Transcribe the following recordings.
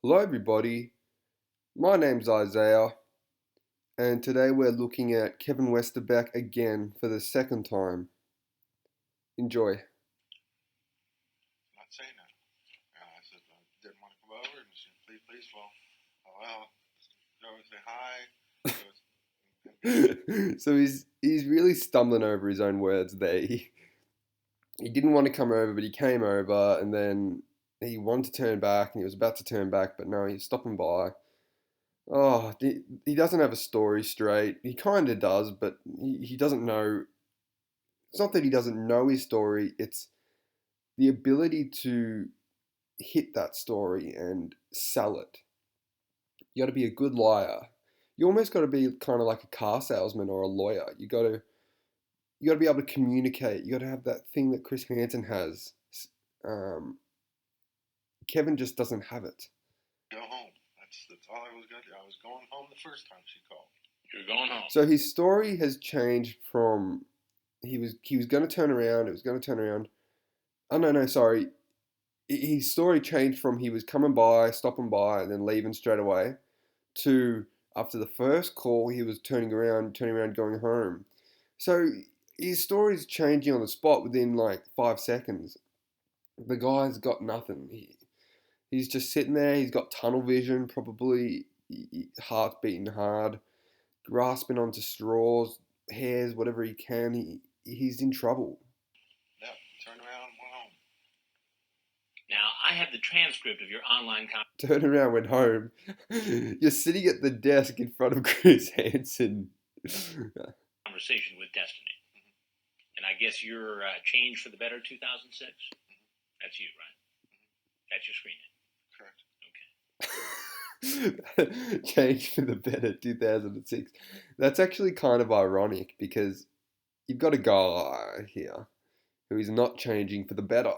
Hello, everybody. My name's Isaiah, and today we're looking at Kevin Westerbeck again for the second time. Enjoy. Not saying that. I said, I didn't want to come over, and she said, please, well, go and say hi. So he's really stumbling over his own words there. He didn't want to come over, but he came over, and then he wanted to turn back, and he was about to turn back, but no, he's stopping by. Oh, he doesn't have a story straight. He kind of does, but he doesn't know. It's not that he doesn't know his story, it's the ability to hit that story and sell it. You got to be a good liar. You almost got to be kind of like a car salesman or a lawyer. You got to be able to communicate. You got to have that thing that Chris Hansen has. Um, Kevin just doesn't have it. Go home. That's all I was going to do. I was going home the first time she called. You're going home. So his story has changed from he was going to turn around. It was going to turn around. Oh no, sorry. His story changed from he was coming by, stopping by, and then leaving straight away, to after the first call he was turning around, going home. So his story's changing on the spot within like 5 seconds. The guy's got nothing. He's just sitting there. He's got tunnel vision, probably heart beating hard, grasping onto straws, hairs, whatever he can. He's in trouble. Yep, turned around and went home. Now, I have the transcript of your online Turned around, went home. You're sitting at the desk in front of Chris Hansen. conversation with Destiny. And I guess you're Change for the Better 2006? That's you, right? That's your screen name. Okay. Change for the Better 2006. That's actually kind of ironic because you've got a guy here who is not changing for the better.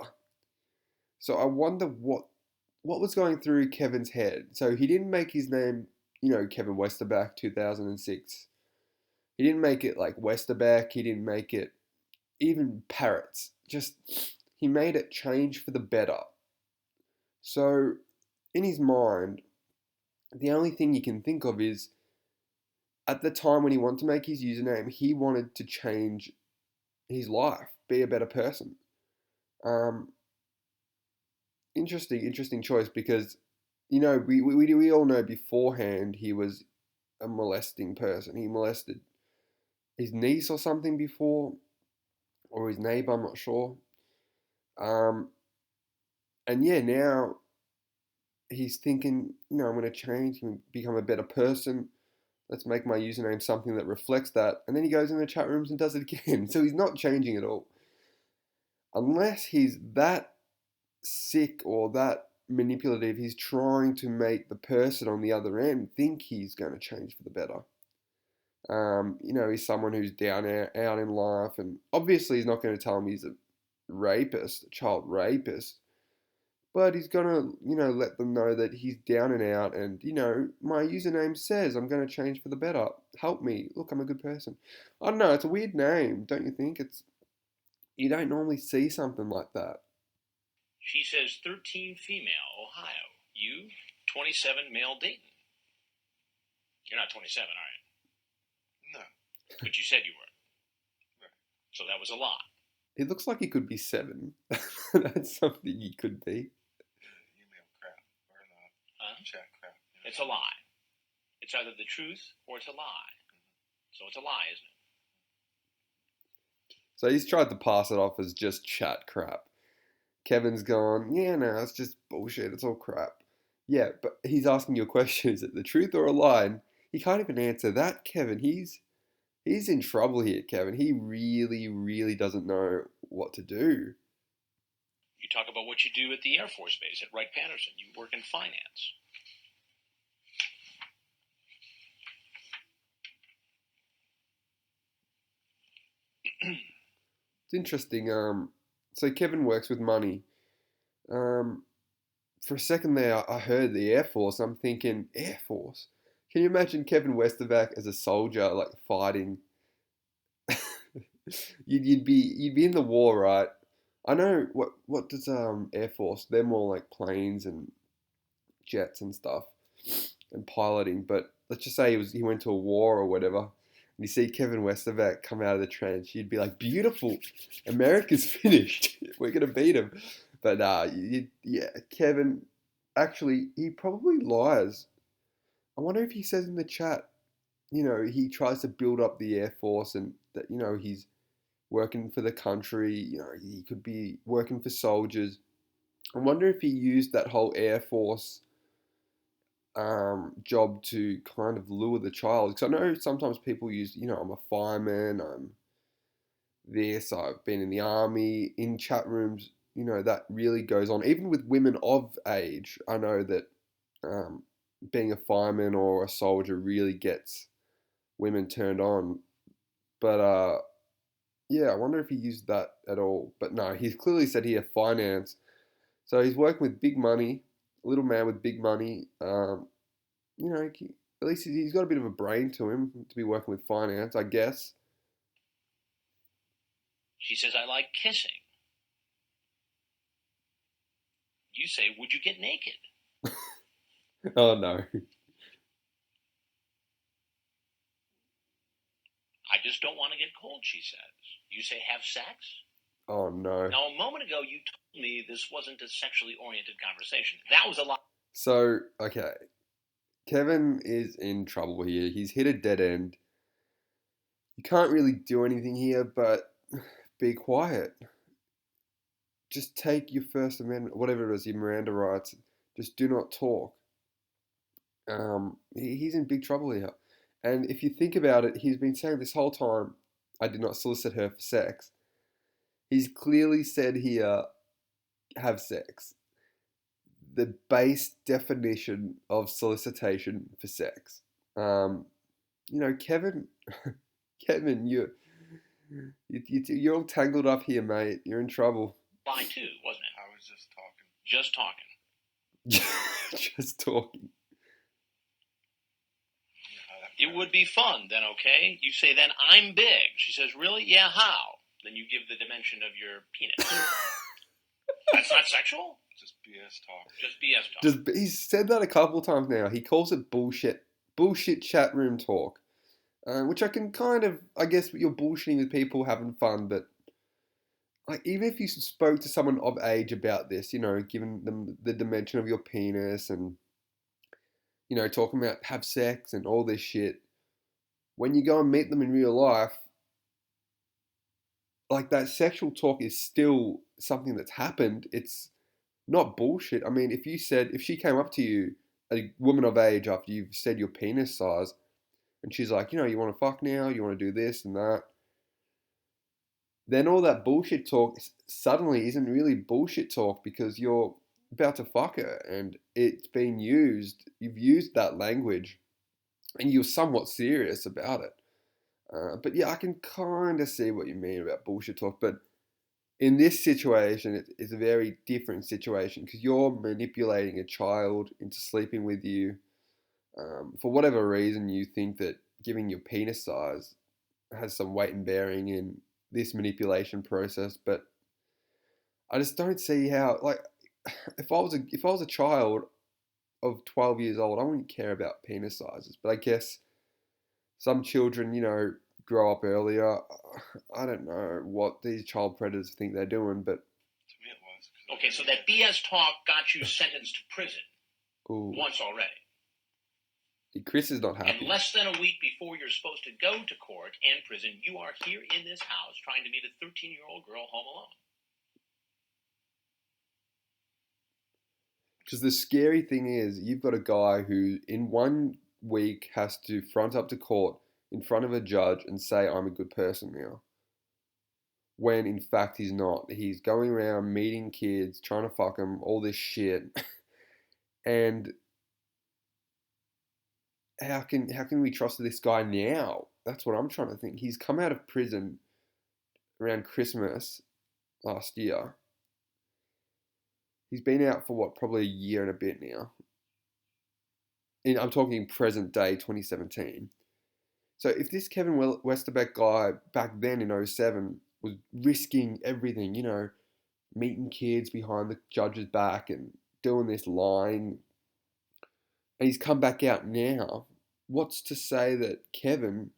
So I wonder what was going through Kevin's head. So he didn't make his name, Kevin Westerbeck 2006. He didn't make it like Westerbeck. He didn't make it even Parrots. Just he made it change for the better. So in his mind, the only thing you can think of is at the time when he wanted to make his username, he wanted to change his life, be a better person. Um, interesting choice because we all know beforehand he was a molesting person. He molested his niece or something before, or his neighbor. I'm not sure. Um, and yeah, now he's thinking, I'm going to change and become a better person. Let's make my username something that reflects that. And then he goes in the chat rooms and does it again. So he's not changing at all. Unless he's that sick or that manipulative, he's trying to make the person on the other end think he's going to change for the better. He's someone who's down out in life, and obviously he's not going to tell him he's a rapist, a child rapist, but he's going to, let them know that he's down and out, and, my username says I'm going to change for the better. Help me. Look, I'm a good person. I don't know, it's a weird name, don't you think? You don't normally see something like that. She says 13 female, Ohio. You, 27 male, Dayton. You're not 27, are you? No. But you said you were. Right. So that was a lie. It looks like he could be 7. That's something he could be. Email crap or chat crap. It's a lie. It's either the truth or it's a lie. So it's a lie, isn't it? So he's tried to pass it off as just chat crap. Kevin's gone, yeah, no, it's just bullshit. It's all crap. Yeah, but he's asking you a question. Is it the truth or a lie? And he can't even answer that, Kevin. He's in trouble here, Kevin. He really, really doesn't know what to do. You talk about what you do at the Air Force Base at Wright-Patterson. You work in finance. It's interesting. So Kevin works with money. For a second there, I heard the Air Force. I'm thinking, Air Force? Can you imagine Kevin Westerbeck as a soldier, like fighting? you'd be in the war, right? I know what does Air Force? They're more like planes and jets and stuff and piloting. But let's just say he went to a war or whatever, and you see Kevin Westerbeck come out of the trench, you'd be like, beautiful, America's finished. We're gonna beat him. But yeah, Kevin, actually, he probably lies. I wonder if he says in the chat, he tries to build up the Air Force and that, he's working for the country, he could be working for soldiers. I wonder if he used that whole Air Force job to kind of lure the child. Because I know sometimes people use, I'm a fireman, I'm this, I've been in the army, in chat rooms, that really goes on. Even with women of age, I know that being a fireman or a soldier really gets women turned on. But yeah, I wonder if he used that at all. But no, he's clearly said he had finance. So he's working with big money, a little man with big money. At least he's got a bit of a brain to him to be working with finance, I guess. She says, I like kissing. You say, would you get naked? Oh, no. I just don't want to get cold, she says. You say, have sex? Oh, no. Now, a moment ago, you told me this wasn't a sexually oriented conversation. That was a lie. So, okay. Kevin is in trouble here. He's hit a dead end. You can't really do anything here, but be quiet. Just take your First Amendment, whatever it is, your Miranda rights. Just do not talk. He's in big trouble here. And if you think about it, he's been saying this whole time, I did not solicit her for sex. He's clearly said here, have sex. The base definition of solicitation for sex. Kevin, Kevin, you're all tangled up here, mate. You're in trouble. Lie too, wasn't it? I was just talking. Just talking. Just talking. It would be fun, then, okay? You say, then I'm big. She says, really? Yeah, how? Then you give the dimension of your penis. That's not sexual? Just BS talk. Just BS talk. He's said that a couple of times now. He calls it bullshit chat room talk, which I can kind of, I guess you're bullshitting with people having fun, but like even if you spoke to someone of age about this, giving them the dimension of your penis and talking about have sex and all this shit, when you go and meet them in real life, like that sexual talk is still something that's happened. It's not bullshit. I mean, if she came up to you, a woman of age, after you've said your penis size, and she's like, you want to fuck now, you want to do this and that, then all that bullshit talk suddenly isn't really bullshit talk because you're about to fuck her and it's been used. You've used that language and you're somewhat serious about it. But yeah, I can kind of see what you mean about bullshit talk. But in this situation, it's a very different situation because you're manipulating a child into sleeping with you. For whatever reason, you think that giving your penis size has some weight and bearing in this manipulation process. But I just don't see how, like, if I was a child of 12 years old, I wouldn't care about penis sizes. But I guess some children, grow up earlier. I don't know what these child predators think they're doing, but To me it was. Okay, so that BS talk got you sentenced to prison ooh, once already. Chris is not happy. And less than a week before you're supposed to go to court and prison, you are here in this house trying to meet a 13-year-old girl home alone. Because the scary thing is, you've got a guy who in 1 week has to front up to court in front of a judge and say, I'm a good person now. When in fact he's not. He's going around meeting kids, trying to fuck them, all this shit. And how can we trust this guy now? That's what I'm trying to think. He's come out of prison around Christmas last year. He's been out for probably a year and a bit now. I'm talking present day 2017. So if this Kevin Westerbeck guy back then in 07 was risking everything, meeting kids behind the judge's back and doing this lying, and he's come back out now, what's to say that Kevin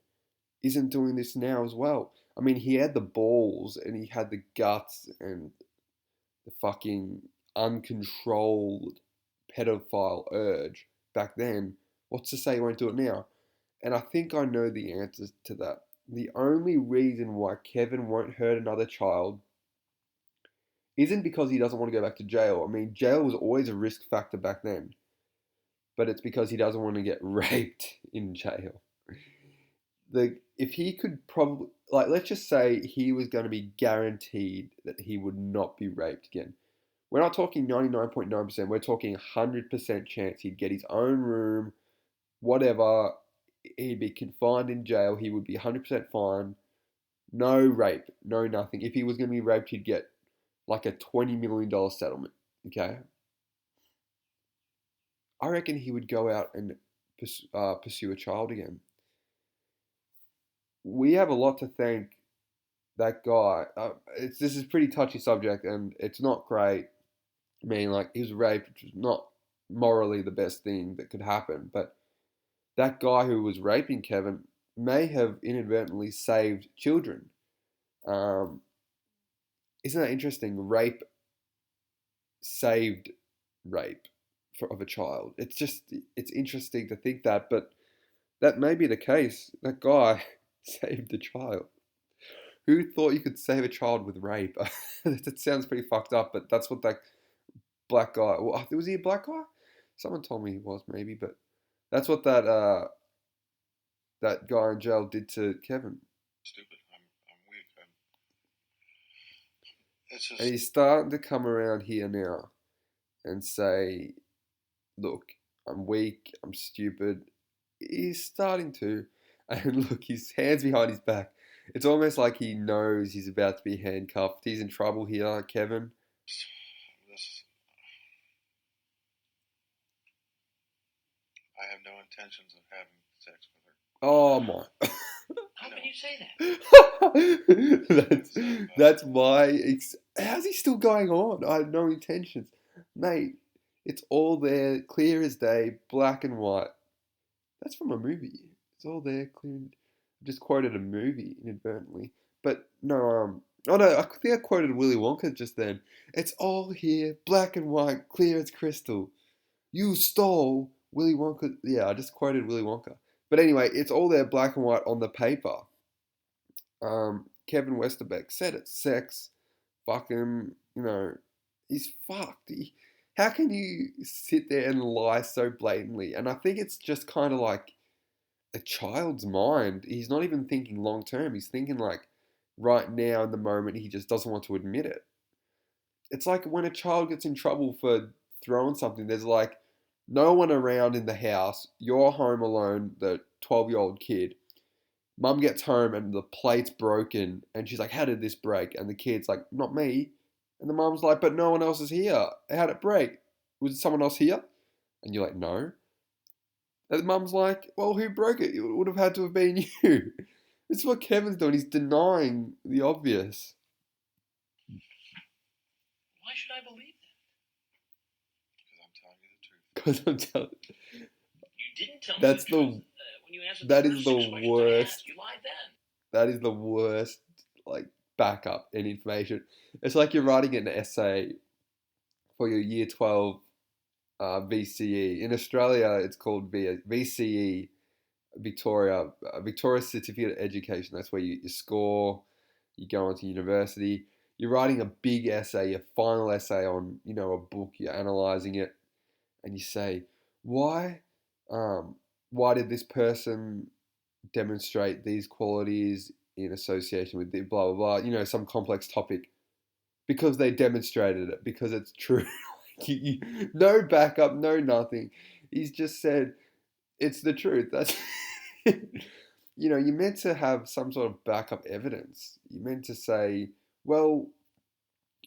isn't doing this now as well? I mean, he had the balls and he had the guts and the fucking uncontrolled pedophile urge back then. What's to say he won't do it now? And I think I know the answers to that. The only reason why Kevin won't hurt another child isn't because he doesn't want to go back to jail. I mean, jail was always a risk factor back then, but it's because he doesn't want to get raped in jail. If he could probably, like, let's just say he was going to be guaranteed that he would not be raped again. We're not talking 99.9%, we're talking 100% chance he'd get his own room, whatever, he'd be confined in jail, he would be 100% fine, no rape, no nothing. If he was going to be raped, he'd get like a $20 million settlement, okay? I reckon he would go out and pursue a child again. We have a lot to thank that guy. This is a pretty touchy subject, and it's not great. I mean, like, he was raped, which was not morally the best thing that could happen, but that guy who was raping Kevin may have inadvertently saved children. Isn't that interesting? Rape saved rape of a child. It's interesting to think that, but that may be the case. That guy saved a child. Who thought you could save a child with rape? That sounds pretty fucked up, but that's what that black guy. Well, was he a black guy? Someone told me he was, maybe, but that's what that guy in jail did to Kevin. Stupid. I'm weak. It's just. And he's starting to come around here now and say, "Look, I'm weak. I'm stupid." He's starting to, and look, his hands behind his back. It's almost like he knows he's about to be handcuffed. He's in trouble here, Kevin. I have no intentions of having sex with her. Oh my. How can you say that? that's my. How's he still going on? I have no intentions. Mate, it's all there, clear as day, black and white. That's from a movie. It's all there, clear. I just quoted a movie inadvertently. But no, oh no, I think I quoted Willy Wonka just then. It's all here, black and white, clear as crystal. You stole Willy Wonka. Yeah, I just quoted Willy Wonka. But anyway, it's all there, black and white on the paper. Kevin Westerbeck said it. Sex, fucking, he's fucked. How can you sit there and lie so blatantly? And I think it's just kind of like a child's mind. He's not even thinking long term. He's thinking like right now in the moment. He just doesn't want to admit it. It's like when a child gets in trouble for throwing something, there's like no one around in the house. You're home alone, the 12-year-old kid. Mum gets home and the plate's broken, and she's like, "How did this break?" And the kid's like, "Not me." And the mum's like, "But no one else is here. How'd it break? Was someone else here?" And you're like, "No." And the mum's like, "Well, who broke it? It would have had to have been you." This is what Kevin's doing. He's denying the obvious. Why should I believe that? Because I'm telling you the truth. Because I'm telling. You didn't tell me That's the truth. When you answered that the is first 6 the questions I worst. asked, you lied then. That is the worst, like, backup in information. It's like you're writing an essay for your Year 12 VCE. In Australia, it's called VCE, Victoria Certificate of Education. That's where you score, you go on to university. You're writing a big essay, your final essay on, a book, you're analysing it, and you say, why did this person demonstrate these qualities in association with the blah blah blah, some complex topic, because they demonstrated it, because it's true. No backup, no nothing. He's just said it's the truth. That's you're meant to have some sort of backup evidence. You're meant to say, well,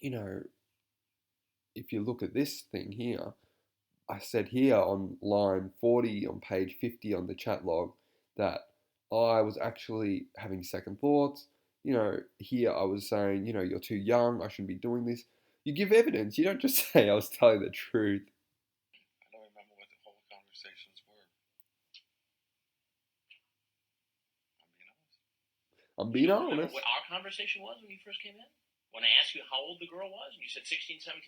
if you look at this thing here, I said here on line 40 on page 50 on the chat log that I was actually having second thoughts. Here I was saying, you're too young, I shouldn't be doing this. You give evidence. You don't just say I was telling the truth. I don't remember what the whole conversation conversations were. I'm being honest. I'm being You don't remember honest. what our conversation was when you first came in? When I asked you how old the girl was, and you said 16, 17,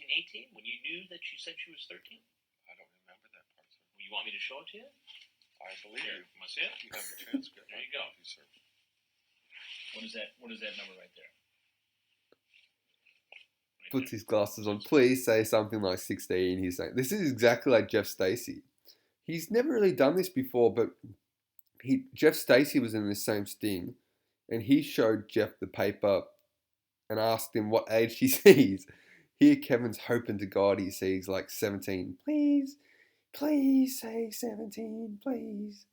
18, when you knew that she said she was 13? I don't remember that part, sir. You want me to show it to you? I believe Here, you. want to see it? You have the transcript. There you go. You, sir. What is that number right there? Right Puts there. his glasses on. Please say something like 16. He's saying this is exactly like Jeff Stacey. He's never really done this before, but Jeff Stacey was in this same sting, and he showed Jeff the paper and asked him what age he sees. Here, Kevin's hoping to God he sees like 17. Please say 17, please.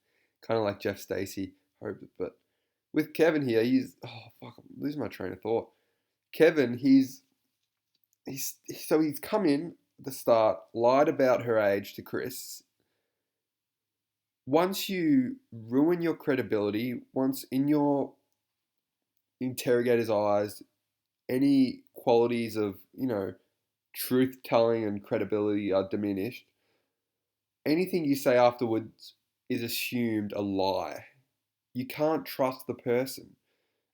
Kind of like Jeff Stacey, but with Kevin here, he's I'm losing my train of thought. Kevin, he's come in at the start, lied about her age to Chris. Once you ruin your credibility, once in your interrogator's eyes, any qualities of, truth telling and credibility are diminished, anything you say afterwards is assumed a lie. You can't trust the person.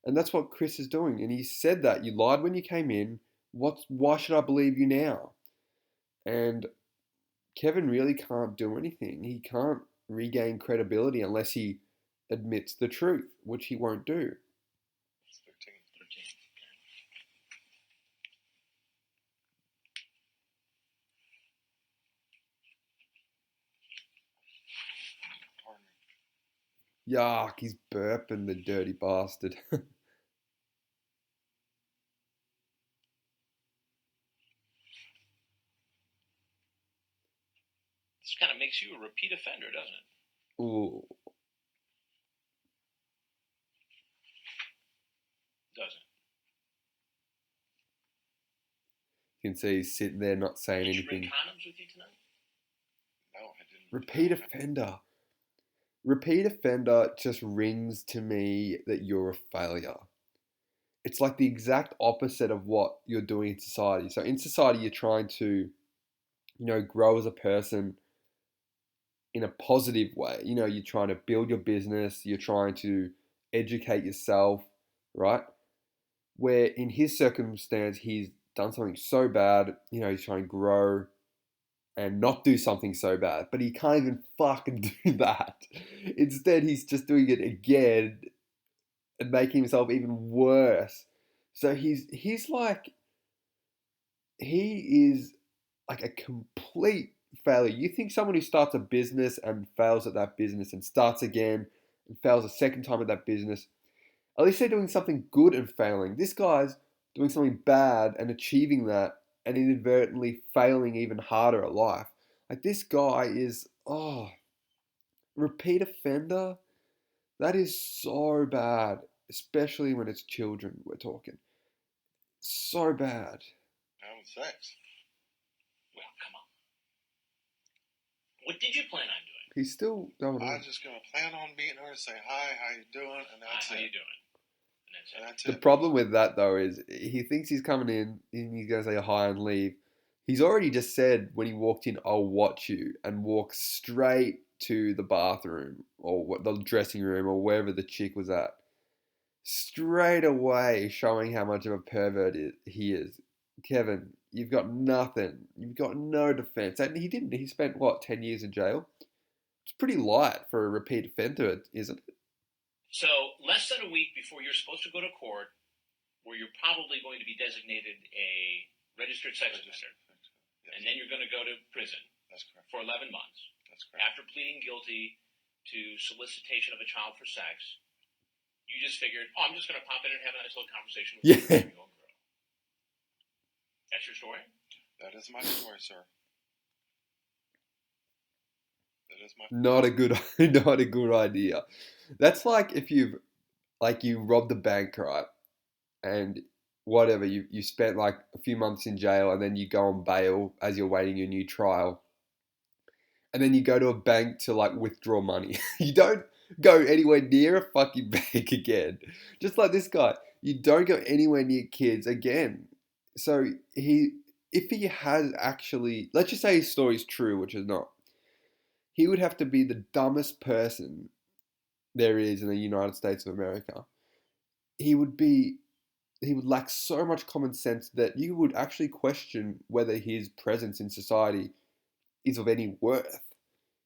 And that's what Chris is doing. And he said that. You lied when you came in. Why should I believe you now? And Kevin really can't do anything. He can't regain credibility unless he admits the truth, which he won't do. It's 13. Pardon me. Yuck, he's burping, the dirty bastard. This kind of makes you a repeat offender, doesn't it? Ooh. Doesn't. You can see he's sitting there not saying Did you bring anything. condoms with you tonight? No, I didn't. Repeat offender. Repeat offender just rings to me that you're a failure. It's like the exact opposite of what you're doing in society. So in society, you're trying to, grow as a person in a positive way. You're trying to build your business, you're trying to educate yourself, right? Where in his circumstance, he's done something so bad, he's trying to grow and not do something so bad, but he can't even fucking do that. Instead, he's just doing it again and making himself even worse. So he is like a complete failure. You think someone who starts a business and fails at that business and starts again and fails a second time at that business, at least they're doing something good and failing. This guy's doing something bad and achieving that and inadvertently failing even harder at life. Like this guy is, repeat offender? That is so bad, especially when it's children we're talking. So bad. Having sex. Well, come on. What did you plan on doing? He's still going on. I'm just gonna plan on meeting her, say hi, how you doing, and that's How it. you doing? And that's it. The problem with that though is he thinks he's coming in and he's gonna say hi and leave. He's already just said when he walked in, "I'll watch you," and walked straight to the bathroom or the dressing room or wherever the chick was at. Straight away, showing how much of a pervert he is. Kevin, you've got nothing. You've got no defense. And he didn't. He spent, 10 years in jail? It's pretty light for a repeat offender, isn't it? So, less than a week before you're supposed to go to court, where you're probably going to be designated a registered sex offender, Yes. and then you're going to go to prison That's correct. for 11 months That's correct. after pleading guilty to solicitation of a child for sex. You just figured, I'm just going to pop in and have a nice little conversation with Yeah. a girl. That's your story? That is my story, sir. That is my. Not a good idea. That's like if you robbed a bank, right? And whatever, you spent like a few months in jail and then you go on bail as you're waiting your new trial. And then you go to a bank to like withdraw money. You don't go anywhere near a fucking bank again. Just like this guy, you don't go anywhere near kids again. So if he has actually, let's just say his story is true, which is not. he would have to be the dumbest person there is in the United States of America. He would be he would lack so much common sense that you would actually question whether his presence in society is of any worth.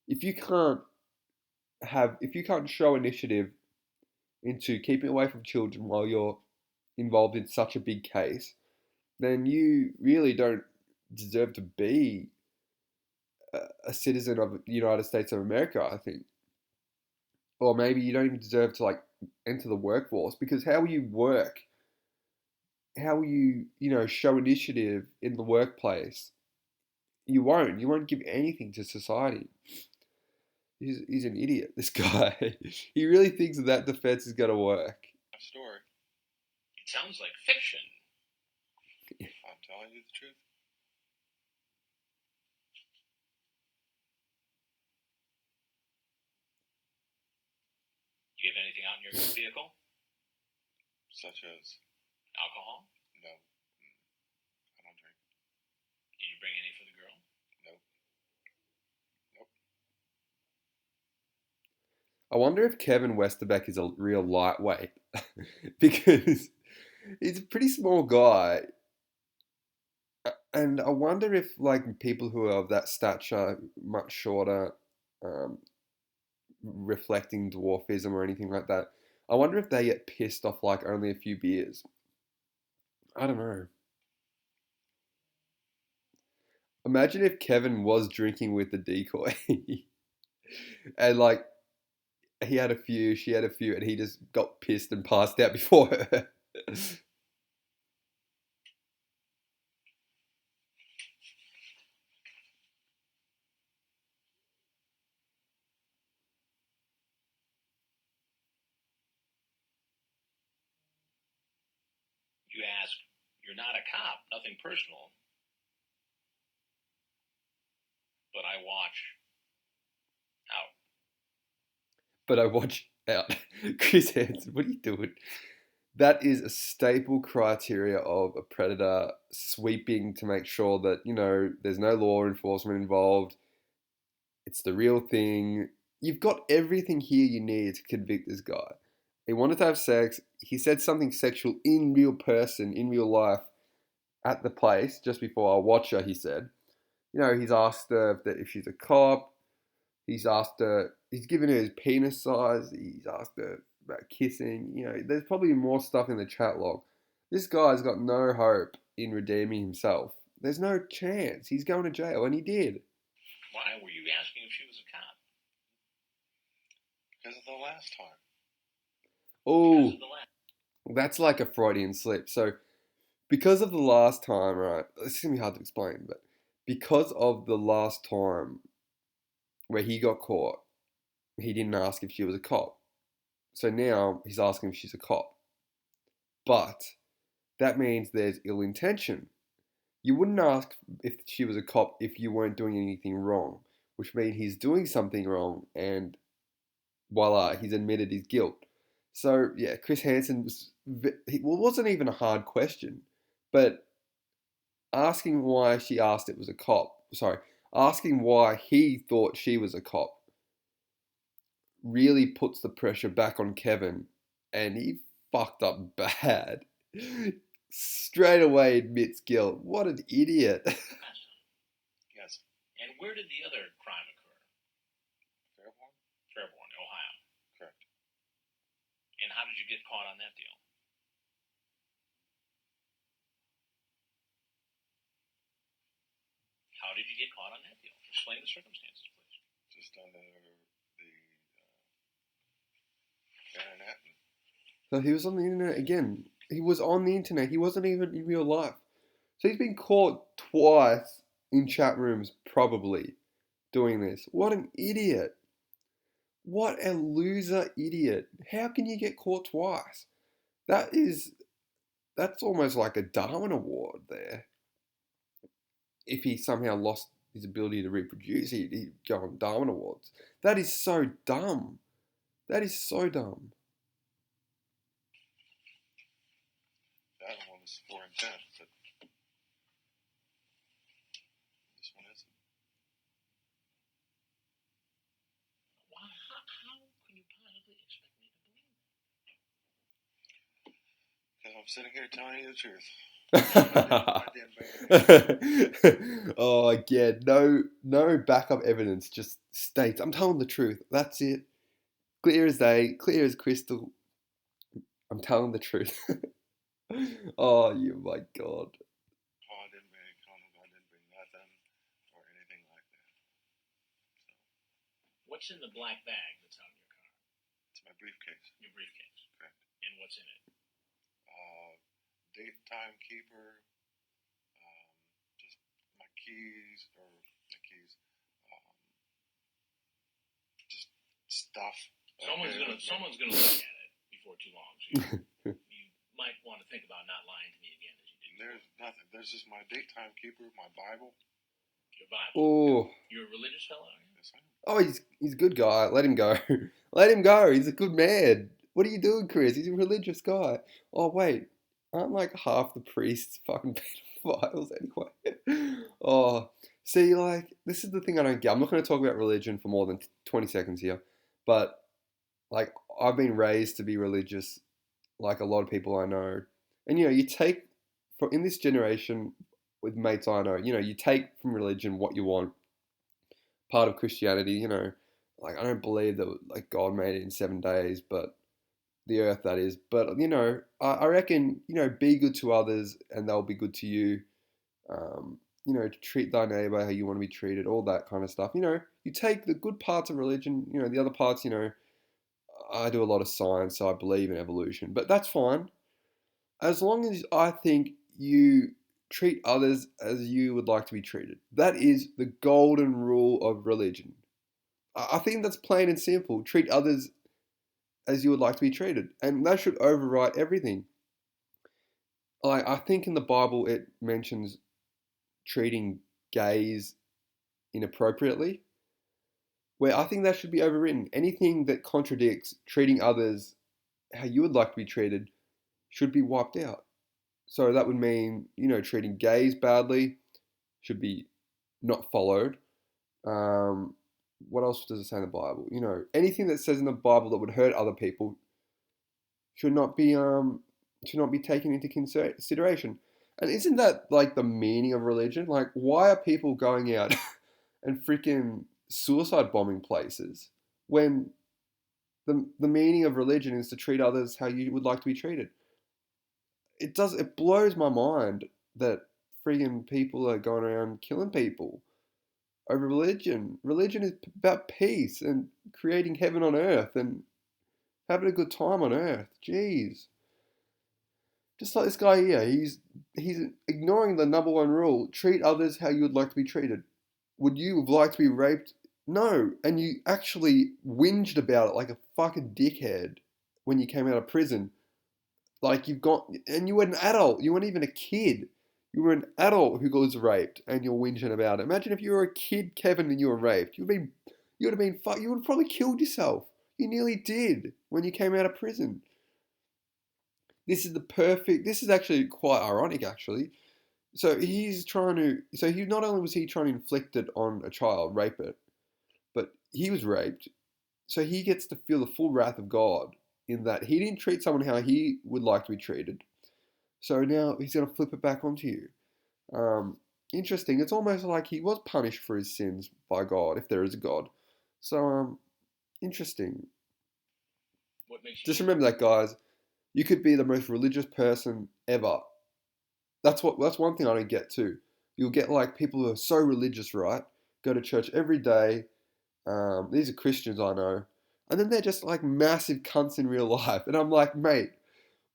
If you can't if you can't show initiative into keeping away from children while you're involved in such a big case, then you really don't deserve to be a citizen of the United States of America, I think. Or maybe you don't even deserve to like enter the workforce, because how will you work? How will you, show initiative in the workplace? You won't. You won't give anything to society. He's an idiot, this guy. He really thinks that defense is going to work. Story. It sounds like fiction. I'm telling you the truth. Do you have anything out in your vehicle? Such as? Alcohol? No. I don't drink. Did you bring any for the girl? Nope. Nope. I wonder if Kevin Westerbeck is a real lightweight, because he's a pretty small guy. And I wonder if, like, people who are of that stature, much shorter, reflecting dwarfism or anything like that, I wonder if they get pissed off like only a few beers. I don't know. Imagine if Kevin was drinking with the decoy and like he had a few, she had a few, and he just got pissed and passed out before her. You ask, you're not a cop, nothing personal. But I watch out. But I watch out. Chris Hansen, what are you doing? That is a staple criteria of a predator, sweeping to make sure that, there's no law enforcement involved. It's the real thing. You've got everything here you need to convict this guy. He wanted to have sex. He said something sexual in real person, in real life, at the place just before I watch her, he said. He's asked her if she's a cop. He's asked her, he's given her his penis size. He's asked her about kissing. There's probably more stuff in the chat log. This guy's got no hope in redeeming himself. There's no chance. He's going to jail, and he did. Why were you asking if she was a cop? Because of the last time. Oh, that's like a Freudian slip. So, because of the last time, right? It's going to be hard to explain, but because of the last time where he got caught, he didn't ask if she was a cop. So now he's asking if she's a cop. But that means there's ill intention. You wouldn't ask if she was a cop if you weren't doing anything wrong, which means he's doing something wrong, and voila, he's admitted his guilt. So yeah, Chris Hansen it wasn't even a hard question, but asking why she asked it was a cop. Sorry, asking why he thought she was a cop really puts the pressure back on Kevin, and he fucked up bad. Straight away admits guilt. What an idiot. Yes. And where did the other crime occur? Fairborn? Fairborn, Ohio. Correct. And how did you get caught on that deal? How did you get caught on that deal? Explain the circumstances, please. Just on the internet. So he was on the internet again. He was on the internet. He wasn't even in real life. So he's been caught twice in chat rooms, probably, doing this. What an idiot. What a loser idiot. How can you get caught twice? That's almost like a Darwin Award there. If he somehow lost his ability to reproduce, he'd go on Darwin Awards. That is so dumb. That is so dumb. That one was for intent, but this one isn't. Because I'm sitting here telling you the truth. I didn't Oh, again, no backup evidence. Just states, I'm telling the truth. That's it. Clear as day, clear as crystal. I'm telling the truth. Oh, you, my God. Oh, I didn't bring a condom. I didn't bring nothing or anything like that. What's in the black bag that's out in your car? It's my briefcase. Your briefcase. Correct. And what's in it? Date timekeeper. Just my keys just stuff. Someone's gonna look at it before too long. So you might want to think about not lying to me again as you do. There's nothing. There's just my date timekeeper, my Bible. Your Bible. Oh. You're a religious fellow, are you? Yes, I am. Oh, he's a good guy. Let him go. Let him go. He's a good man. What are you doing, Chris? He's a religious guy. Oh, wait. Aren't like half the priests fucking pedophiles anyway? Oh, see, like, this is the thing I don't get. I'm not going to talk about religion for more than 20 seconds here. But, like, I've been raised to be religious, like a lot of people I know. And, you take, in this generation, with mates I know, you take from religion what you want. Part of Christianity, like I don't believe that like God made it in 7 days, but the earth that is. But I reckon be good to others and they'll be good to you. Treat thy neighbor how you want to be treated, all that kind of stuff. You take the good parts of religion. The other parts. I do a lot of science, so I believe in evolution, but that's fine as long as I think you treat others as you would like to be treated. That is the golden rule of religion. I think that's plain and simple. Treat others as you would like to be treated. And that should override everything. I think in the Bible it mentions treating gays inappropriately, where I think that should be overwritten. Anything that contradicts treating others how you would like to be treated should be wiped out. So that would mean, treating gays badly should be not followed. What else does it say in the Bible? Anything that says in the Bible that would hurt other people should not be taken into consideration. And isn't that like the meaning of religion? Like, why are people going out and freaking suicide bombing places when the meaning of religion is to treat others how you would like to be treated? It blows my mind that freaking people are going around killing people over religion. Religion is about peace and creating heaven on earth and having a good time on earth. Jeez. Just like this guy here, he's ignoring the number one rule: treat others how you would like to be treated. Would you have liked to be raped? No. And you actually whinged about it like a fucking dickhead when you came out of prison. Like and you were an adult. You weren't even a kid. You were an adult who was raped, and you're whinging about it. Imagine if you were a kid, Kevin, and you were raped. You would have probably killed yourself. You nearly did when you came out of prison. This is actually quite ironic, actually. So not only was he trying to inflict it on a child, rape it, but he was raped. So he gets to feel the full wrath of God in that he didn't treat someone how he would like to be treated. So now he's going to flip it back onto you. Interesting. It's almost like he was punished for his sins by God, if there is a God. So, interesting. What makes you Just remember that, guys. You could be the most religious person ever. That's one thing I don't get too. You'll get like people who are so religious, right? Go to church every day. These are Christians I know. And then they're just like massive cunts in real life. And I'm like, mate,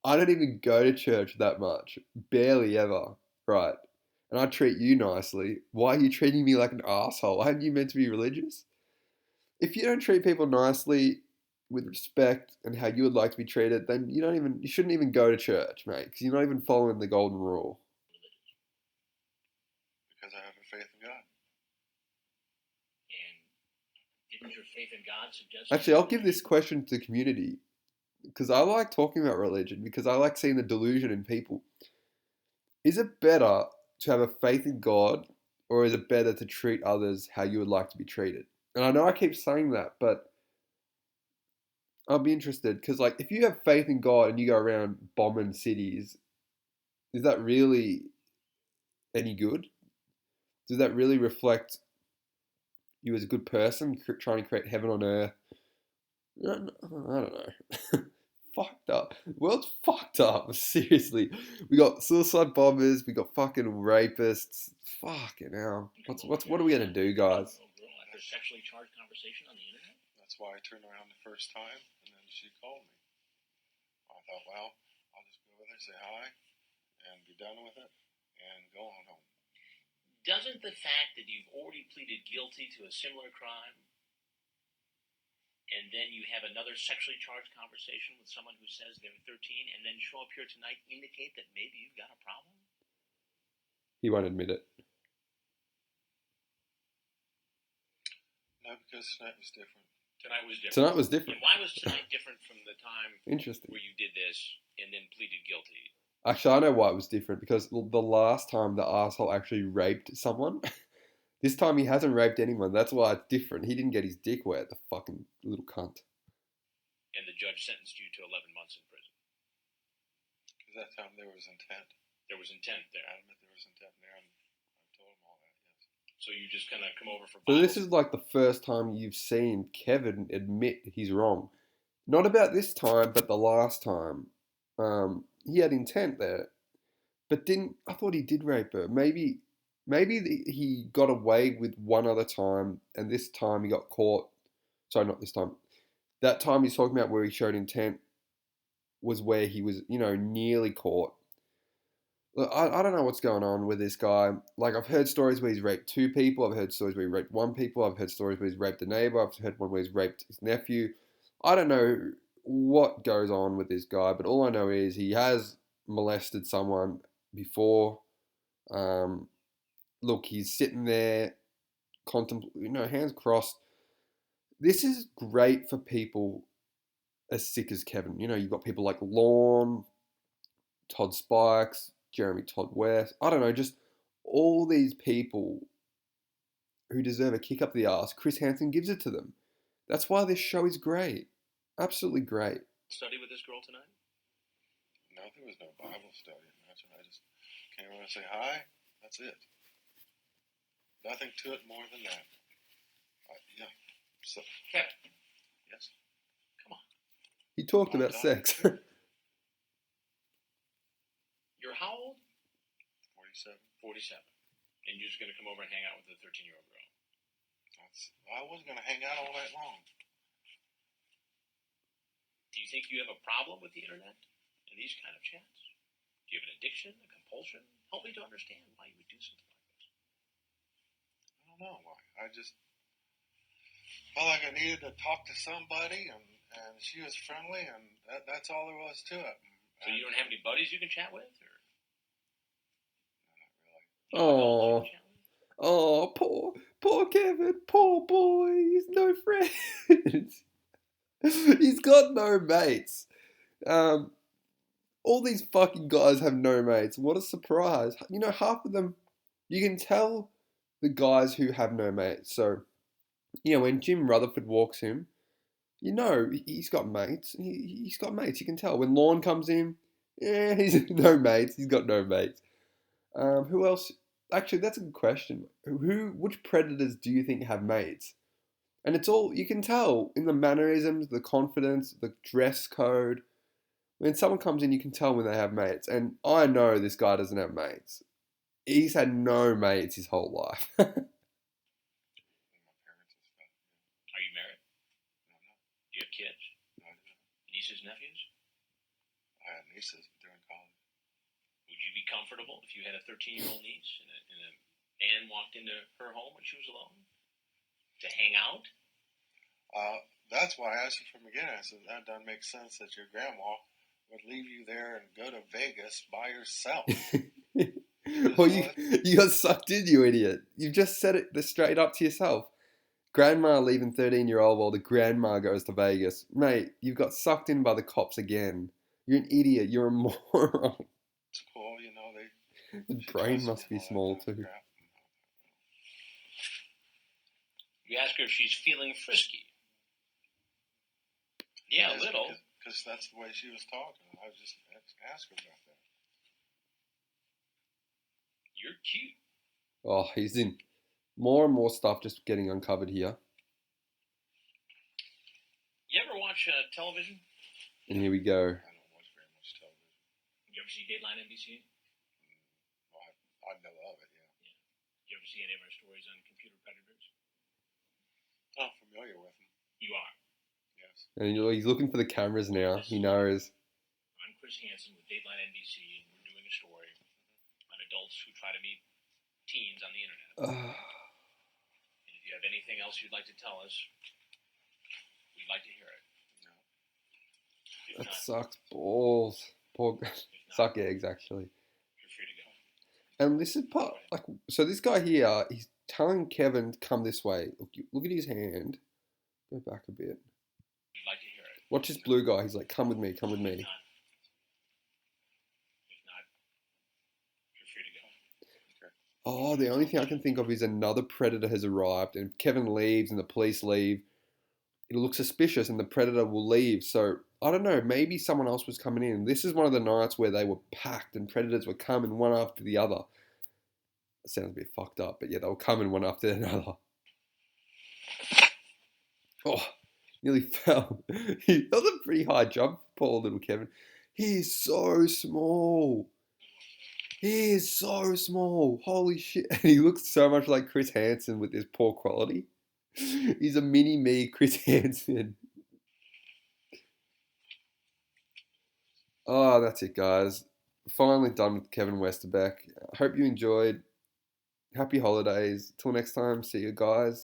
I don't even go to church that much. Barely ever. Right. And I treat you nicely. Why are you treating me like an asshole? Aren't you meant to be religious? If you don't treat people nicely, with respect and how you would like to be treated, then you shouldn't even go to church, mate, because you're not even following the golden rule. Because I have a faith in God. And didn't your faith in God suggest? Actually, I'll give this question to the community because I like talking about religion because I like seeing the delusion in people. Is it better to have a faith in God, or is it better to treat others how you would like to be treated? And I know I keep saying that, but I'll be interested because, like, if you have faith in God and you go around bombing cities, is that really any good? Does that really reflect you as a good person trying to create heaven on earth? I don't know. Fucked up. The world's fucked up. Seriously, we got suicide bombers. We got fucking rapists. Fucking hell. What are we gonna do, guys? After sexually charged conversation on the internet. That's why I turned around the first time, and then she called me. I thought, well, I'll just go with her, say hi, and be done with it, and go on home. Doesn't the fact that you've already pleaded guilty to a similar crime, and then you have another sexually charged conversation with someone who says they're 13, and then show up here tonight, indicate that maybe you've got a problem? He won't admit it. No, because tonight was different. Tonight was different. Tonight was different. And why was tonight different from the time Interesting. where you did this and then pleaded guilty? Actually, I know why it was different because the last time the asshole actually raped someone, this time he hasn't raped anyone. That's why it's different. He didn't get his dick wet, the fucking little cunt. And the judge sentenced you to 11 months in prison. Because that time there was intent. There was intent there. I admit there was intent there, and I told him all that, yes. So you just kind of come over for So bottles? this is like the first time you've seen Kevin admit he's wrong. Not about this time, but the last time. He had intent there, but didn't. I thought he did rape her. Maybe he got away with one other time, and this time he got caught. Sorry, not this time. That time he's talking about where he showed intent was where he was, nearly caught. Look, I don't know what's going on with this guy. Like, I've heard stories where he's raped 2 people. I've heard stories where he raped 1 people. I've heard stories where he's raped a neighbor. I've heard one where he's raped his nephew. I don't know what goes on with this guy, but all I know is he has molested someone before. Look, he's sitting there, hands crossed. This is great for people as sick as Kevin. You've got people like Lorne, Todd Spikes, Jeremy Todd West. I don't know, just all these people who deserve a kick up the ass. Chris Hansen gives it to them. That's why this show is great. Absolutely great. Study with this girl tonight? No, there was no Bible study. Imagine I just came over and say hi. That's it. Nothing to it more than that. Yeah. So, Kevin. yes. Come on. He talked about sex. You're how old? 47. 47. And you're just going to come over and hang out with a 13-year-old girl? I wasn't going to hang out all night long. Do you think you have a problem with the internet and these kind of chats? Do you have an addiction, a compulsion? Help me to understand why you would do something like this. I don't know why. I just felt like I needed to talk to somebody, and she was friendly, and that's all there was to it. So you don't have any buddies you can chat with? Or? No, not really. Poor Kevin, poor boy. He's no friends. He's got no mates. All these fucking guys have no mates. What a surprise. Half of them, you can tell the guys who have no mates. So, when Jim Rutherford walks in, he's got mates. He's got mates. You can tell. When Lorne comes in, he's no mates. He's got no mates. Who else? Actually, that's a good question. Which predators do you think have mates? And it's all, you can tell in the mannerisms, the confidence, the dress code. When someone comes in, you can tell when they have mates. And I know this guy doesn't have mates. He's had no mates his whole life. My parents and stuff. Are you married? No, no. Do you have kids? No, I didn't. Nieces, nephews? I had nieces, but they're in college. Would you be comfortable if you had a 13-year-old niece and a man walked into her home when she was alone to hang out? That's why I asked you from the beginning. I said, that doesn't make sense that your grandma would leave you there and go to Vegas by yourself. Well, you got sucked in, you idiot. You've just said it straight up to yourself. Grandma leaving 13-year-old while the grandma goes to Vegas. Mate, you've got sucked in by the cops again. You're an idiot. You're a moron. It's cool, The brain must be small too. You ask her if she's feeling frisky. Yeah, a little. Because that's the way she was talking. I was just ask her about that. You're cute. Oh, he's in more and more stuff just getting uncovered here. You ever watch television? And here we go. I don't watch very much television. You ever see Dateline NBC? Well, I know of it, yeah. You ever see any of our stories on computer predators? I'm familiar with them. You are. Yes. And he's looking for the cameras now. He knows. I'm Chris Hansen with Dateline NBC, and we're doing a story on adults who try to meet teens on the internet. And if you have anything else you'd like to tell us, we'd like to hear it. No. If That not, sucks balls. Poor suck eggs, actually. you're free to go. And this is part like so. This guy here, he's telling Kevin to come this way. Look at his hand. Go back a bit. We'd like to hear it. Watch this blue guy. He's like, "Come with me. Come with If me." not, you're free to go. Oh, the only thing I can think of is another predator has arrived, and Kevin leaves, and the police leave. It'll look suspicious, and the predator will leave. So I don't know. Maybe someone else was coming in. This is one of the nights where they were packed, and predators were coming one after the other. It sounds a bit fucked up, but yeah, they were coming one after another. Oh, nearly fell. That was a pretty high jump, poor little Kevin. He is so small. He is so small. Holy shit. And he looks so much like Chris Hansen with his poor quality. He's a mini me, Chris Hansen. Oh, that's it, guys. Finally done with Kevin Westerbeck. I hope you enjoyed. Happy holidays. Till next time. See you guys.